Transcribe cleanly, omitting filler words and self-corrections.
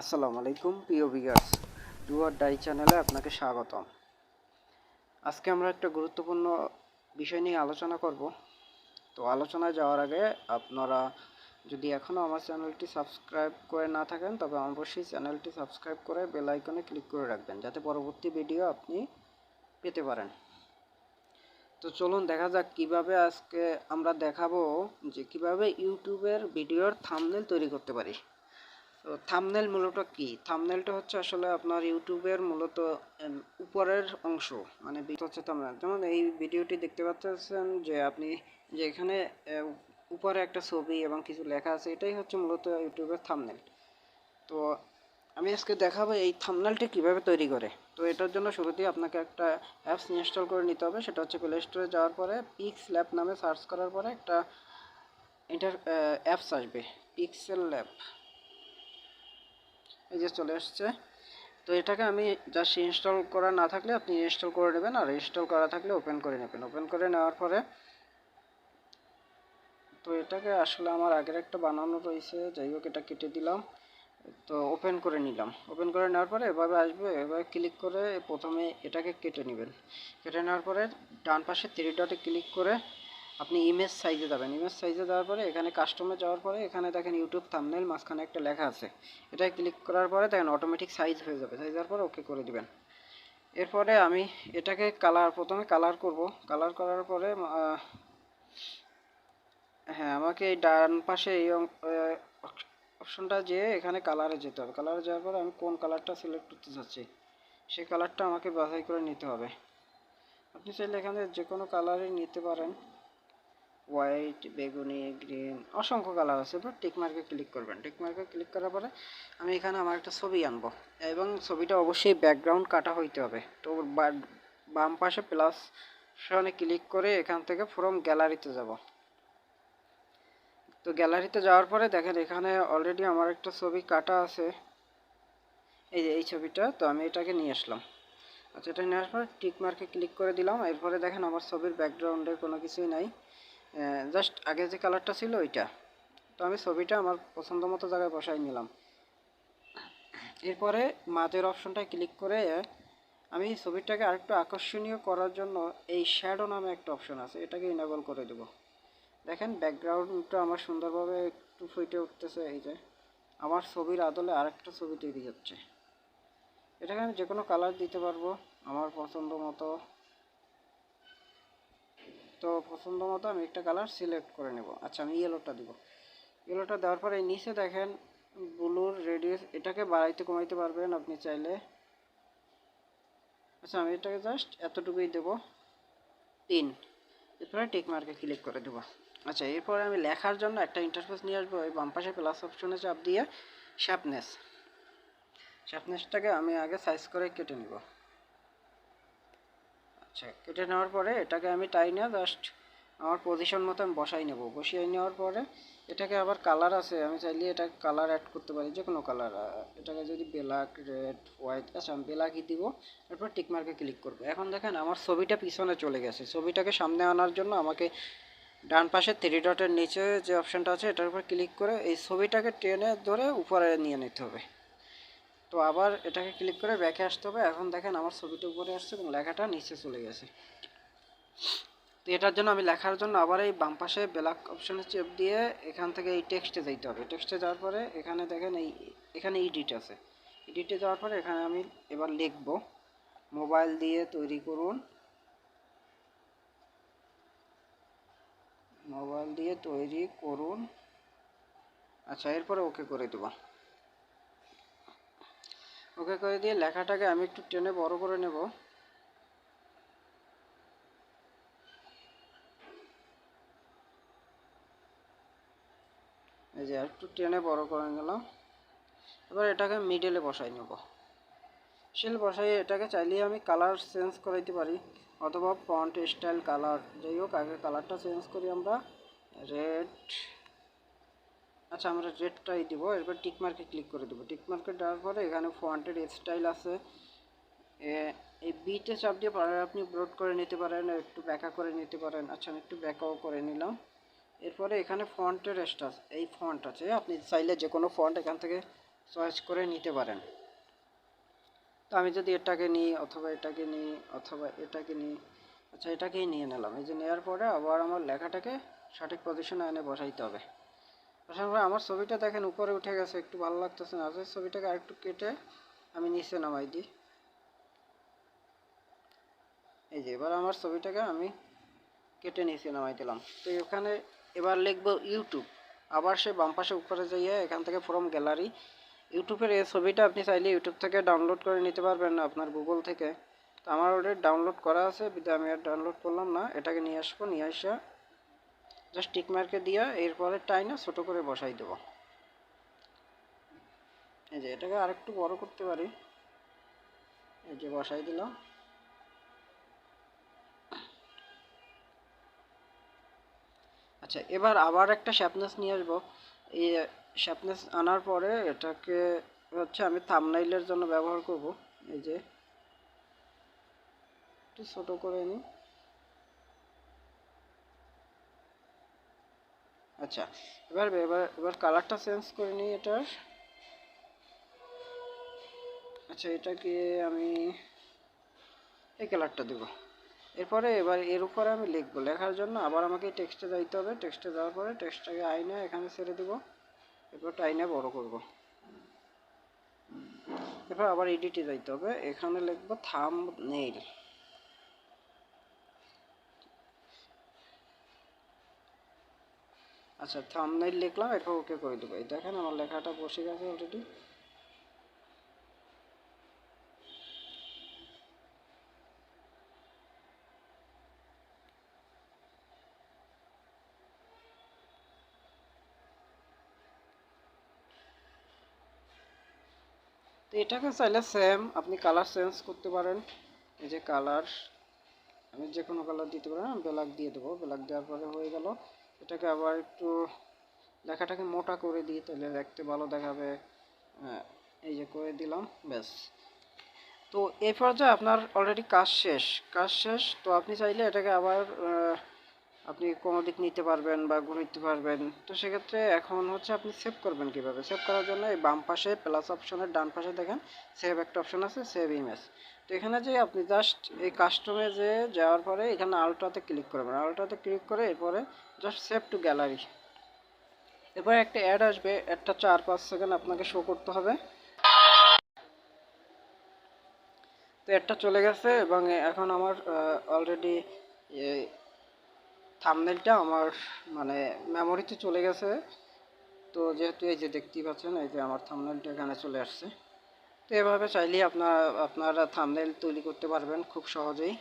আসসালামু আলাইকুম প্রিয় ভিউয়ার্স, ডু অর ডাই চ্যানেলে আপনাকে স্বাগতম। আজকে আমরা একটা গুরুত্বপূর্ণ বিষয় নিয়ে আলোচনা করব। তো আলোচনায় যাওয়ার আগে আপনারা যদি এখনও আমার চ্যানেলটি সাবস্ক্রাইব করে না থাকেন তবে অবশ্যই চ্যানেলটি সাবস্ক্রাইব করে বেল আইকনে ক্লিক করে রাখবেন যাতে পরবর্তী ভিডিও আপনি পেতে পারেন। তো চলুন দেখা যাক কিভাবে আজকে আমরা দেখাবো যে কিভাবে ইউটিউবের ভিডিওর থাম্বনেল তৈরি করতে পারি। তো থাম্বনেল মূলত কি? থাম্বনেলটা হচ্ছে আসলে আপনার ইউটিউবের মূলত উপরের অংশ, মানে হচ্ছে থাম্বনেল। যেমন এই ভিডিওটি দেখতে পাচ্ছেন যে আপনি যে এখানে উপরে একটা ছবি এবং কিছু লেখা আছে, এটাই হচ্ছে মূলত ইউটিউবের থাম্বনেল। তো আমি আজকে দেখাবো এই থাম্বনেলটি কিভাবে তৈরি করে। তো এটার জন্য শুরুতেই আপনাকে একটা অ্যাপস ইনস্টল করে নিতে হবে। সেটা হচ্ছে প্লে স্টোরে যাওয়ার পরে পিক্সল্যাব নামে সার্চ করার পরে একটা অ্যাপস আসবে, পিক্সেল ল্যাব। এই যে চলে আসছে। তো এটাকে আমি জাস্ট ইনস্টল করা না থাকলে আপনি ইনস্টল করে নেবেন, আর ইনস্টল করা থাকলে ওপেন করে নেবেন। ওপেন করে নেওয়ার পরে তো এটাকে আসলে আমার আগের একটা বানানো রয়েছে, যাই হোক এটা কেটে দিলাম। তো ওপেন করে নিলাম। ওপেন করে নেওয়ার পরে এভাবে আসবে। এভাবে ক্লিক করে প্রথমে এটাকে কেটে নেবেন। কেটে নেওয়ার পরে ডান পাশে থ্রি ডটে ক্লিক করে আপনি ইমেজ সাইজে যাবেন। ইমেজ সাইজে যাওয়ার পরে এখানে কাস্টমে যাওয়ার পরে এখানে দেখেন ইউটিউব থাম্বনেল, মাঝখানে একটা লেখা আছে। এটা ক্লিক করার পরে দেখেন অটোমেটিক সাইজ হয়ে যাবে। সাইজ হওয়ার পরে ওকে করে দিবেন। এরপরে আমি এটাকে প্রথমে কালার করব। কালার করার পরে হ্যাঁ, আমাকে এই ডান পাশে এই অপশনটা যেয়ে এখানে কালারে যেতে হবে। কালারে যাওয়ার পরে আমি কোন কালারটা সিলেক্ট করতে চাচ্ছি সেই কালারটা আমাকে বাছাই করে নিতে হবে। আপনি চাইলে এখানে যে কোনো কালারই নিতে পারেন, হোয়াইট, বেগুনি, গ্রিন, অসংখ্য কালার আছে। এবার টিক মার্কে ক্লিক করবেন। টিক মার্কে ক্লিক করার পরে আমি এখানে আমার একটা ছবি আনবো এবং ছবিটা অবশ্যই ব্যাকগ্রাউন্ড কাটা হইতে হবে। তো বাম পাশে প্লাস অপশনে ক্লিক করে এখান থেকে ফ্রম গ্যালারিতে যাব। তো গ্যালারিতে যাওয়ার পরে দেখেন এখানে অলরেডি আমার একটা ছবি কাটা আছে, এই যে এই ছবিটা। তো আমি এটাকে নিয়ে আসলাম। আচ্ছা, এটা নিয়ে আসার পর টিক মার্কে ক্লিক করে দিলাম। এরপরে দেখেন আমার ছবির ব্যাকগ্রাউন্ডে কোনো কিছুই নাই, জাস্ট আগে যে কালারটা ছিল ওইটা। তো আমি ছবিটা আমার পছন্দ মতো জায়গায় বসাই নিলাম। এরপরে মাঝের অপশনটায় ক্লিক করে আমি ছবিটাকে আরেকটু আকর্ষণীয় করার জন্য এই শ্যাডো নামে একটা অপশন আছে, এটাকে ইনেবল করে দেব। দেখেন ব্যাকগ্রাউন্ডটা আমার সুন্দরভাবে একটু ফুটে উঠতেছে। এই যে আমার ছবির আদলে আরেকটা ছবি তৈরি হচ্ছে। এটাকে আমি যে কোনো কালার দিতে পারবো আমার পছন্দ মতো। তো পছন্দ মতো আমি একটা কালার সিলেক্ট করে নেব। আচ্ছা, আমি ইয়েলোটা দিব। ইয়েলোটা দেওয়ার পরে নিচে দেখেন ব্লুর রেডিয়াস, এটাকে বাড়াইতে কমাইতে পারবেন আপনি চাইলে। আচ্ছা, আমি এটাকে জাস্ট এতটুকুই দেব, 3। এরপরে টিক মার্কে ক্লিক করে দেবো। আচ্ছা, এরপরে আমি লেখার জন্য একটা ইন্টারফেস নিয়ে আসবো। এই বাম পাশে প্লাস অপশনে চাপ দিয়ে শ্যার্পনেসটাকে আমি আগে সাইজ করে কেটে নেব। আচ্ছা, কেটে নেওয়ার পরে এটাকে আমি টাইনে জাস্ট আমার পজিশন মতো আমি বসাই নেব। বসিয়ে নেওয়ার পরে এটাকে আবার কালার আছে, আমি চাইলে এটা কালার অ্যাড করতে পারি, যে কোনো কালার। এটাকে যদি ব্ল্যাক, রেড, হোয়াইট, আচ্ছা আমি ব্ল্যাকই দিব। এরপর টিক মার্কে ক্লিক করব। এখন দেখেন আমার ছবিটা পিছনে চলে গেছে। ছবিটাকে সামনে আনার জন্য আমাকে ডান পাশে থ্রি ডটের নিচে যে অপশানটা আছে এটার উপর ক্লিক করে এই ছবিটাকে টেনে ধরে উপরে নিয়ে নিতে হবে। তো আবার এটাকে ক্লিক করে ব্যাকে আসতে হবে। এখন দেখেন আমার ছবিটা উপরে আসছে এবং লেখাটা নিচে চলে গেছে। তো এটার জন্য আমি লেখার জন্য আবার এই বাম পাশে ব্ল্যাক অপশনে চেপ দিয়ে এখান থেকে এই টেক্সটে যাইতে হবে। টেক্সটে যাওয়ার পরে এখানে দেখেন এখানে এডিট আছে। এডিটে যাওয়ার পরে এখানে আমি এবার লিখব, মোবাইল দিয়ে তৈরি করুন, মোবাইল দিয়ে তৈরি করুন। আচ্ছা, এরপরে ওকে করে দেবো। ওকে করে দিয়ে লেখাটাকে আমি একটু টেনে বড় করে নেব। এই যে একটু টেনে বড় করে নিলাম। এবার এটাকে মিডলে বসাই নেব। শিল বসাই এটাকে চাইলে আমি কালার চেঞ্জ করাইতে পারি, অথবা ফন্ট স্টাইল কালার, যাই হোক আগে কালারটা চেঞ্জ করি আমরা রেড। আচ্ছা, আমরা রেডটাই দিব। এরপর টিক মার্কে ক্লিক করে দেবো। টিক মার্কে দেওয়ার পরে এখানে ফন্টের স্টাইল আছে, এই বিটে চাপ দিয়ে পরে আপনি ব্রড করে নিতে পারেন, একটু ব্যাকা করে নিতে পারেন। আচ্ছা, আমি একটু ব্যাকাও করে নিলাম। এরপরে এখানে ফন্টের স্টাইল, এই ফন্ট আছে, আপনি চাইলে যে কোনো ফন্ট এখান থেকে চয়েস করে নিতে পারেন। তো আমি যদি এটাকে নিই অথবা এটাকে নিই অথবা এটাকে নিই, আচ্ছা এটাকেই নিয়ে নিলাম। এই যে নেওয়ার পরে আবার আমার লেখাটাকে সঠিক পজিশনে এনে বসাইতে হবে। বসানোর পরে আমার ছবিটা দেখেন উপরে উঠে গেছে, একটু ভালো লাগতেছে না। আচ্ছা ছবিটাকে আরেকটু কেটে আমি নিচে নামাই দিই। এই যে এবার আমার ছবিটাকে আমি কেটে নিচে নামাই দিলাম। তো এখানে এবার লিখব ইউটিউব। আবার সে বাম পাশে উপরে যাইয়ে এখান থেকে ফ্রম গ্যালারি ইউটিউবের এই ছবিটা আপনি চাইলে ইউটিউব থেকে ডাউনলোড করে নিতে পারবেন আপনার গুগল থেকে। তো আমার অলরেডি ডাউনলোড করা আছে, বিধায় আমি আর ডাউনলোড করলাম না। এটাকে নিয়ে আসবো, নিয়ে আসা জাস্ট টিক মার্কে দিয়ে এরপরে টাইনা ছোট করে বসাই দেবো। এই যে এটাকে আরেকটু বড় করতে পারি, এই যে বসাই দিলাম। আচ্ছা এবার আবার একটা শ্যাপনেস নিয়ে আসবো। এই শ্যাপনেস আনার পরে এটাকে হচ্ছে আমি থাম্বনেইলের জন্য ব্যবহার করব। এই যে একটু ছোট করে নিই। আচ্ছা এবার এবার এবার কালারটা চেঞ্জ করে নিই এটার। আচ্ছা এটাকে আমি এই কালারটা দেবো। এরপরে এবার এর উপরে আমি লিখবো। লেখার জন্য আবার আমাকে টেক্সটে যাইতে হবে। টেক্সটে যাওয়ার পরে টেক্সটটাকে আইনে এখানে ছেড়ে দেবো। এরপর আইনে বড় করব। এরপর আবার এডিটে যাইতে হবে, এখানে লিখবো থাম্বনেইল। আচ্ছা থাম্বনেইল লিখলাম, এরপর ওকে করে দেবো। এই দেখেন আমার লেখাটা বসে গেছে অলরেডি। তো এটাকে চাইলে সেম আপনি কালার চেঞ্জ করতে পারেন। এই যে কালার আমি যে কোনো কালার দিতে পারেন, আমি ব্ল্যাক দিয়ে দেবো। ব্ল্যাক দেওয়ার পরে হয়ে গেল। এটাকে আবার একটু লেখাটাকে মোটা করে দিই, তাহলে দেখতে ভালো দেখাবে। এই যে করে দিলাম, ব্যাস। তো এই পর্যায়ে আপনার অলরেডি কাজ শেষ। কাজ শেষ। তো আপনি চাইলে এটাকে আবার আপনি কোনো দিক নিতে পারবেন বা ঘুরাইতে পারবেন। তো সেক্ষেত্রে এখন হচ্ছে আপনি সেভ করবেন কিভাবে। সেভ করার জন্য এই বাম পাশে প্লাস অপশনের ডান পাশে দেখেন সেভ একটা অপশন আছে, সেভ ইমেজ। তো এখানে যে আপনি জাস্ট এই কাস্টমে যে যাওয়ার পরে এখানে আলট্রাতে ক্লিক করবেন। আলট্রাতে ক্লিক করে এরপরে জাস্ট সেভ টু গ্যালারি। এরপরে একটা অ্যাড আসবে, অ্যাডটা 4-5 সেকেন্ড আপনাকে শো করতে হবে। তো অ্যাডটা চলে গেছে এবং এখন আমার অলরেডি থাম্বনেইলটা আমার মানে মেমোরিতে চলে গেছে। তো যেহেতু এই যে দেখতেই পাচ্ছেন, এই যে আমার থাম্বনেইলটা এখানে চলে আসছে। তো এভাবে চাইলেই আপনারা থাম্বনেইল তৈরি করতে পারবেন খুব সহজেই।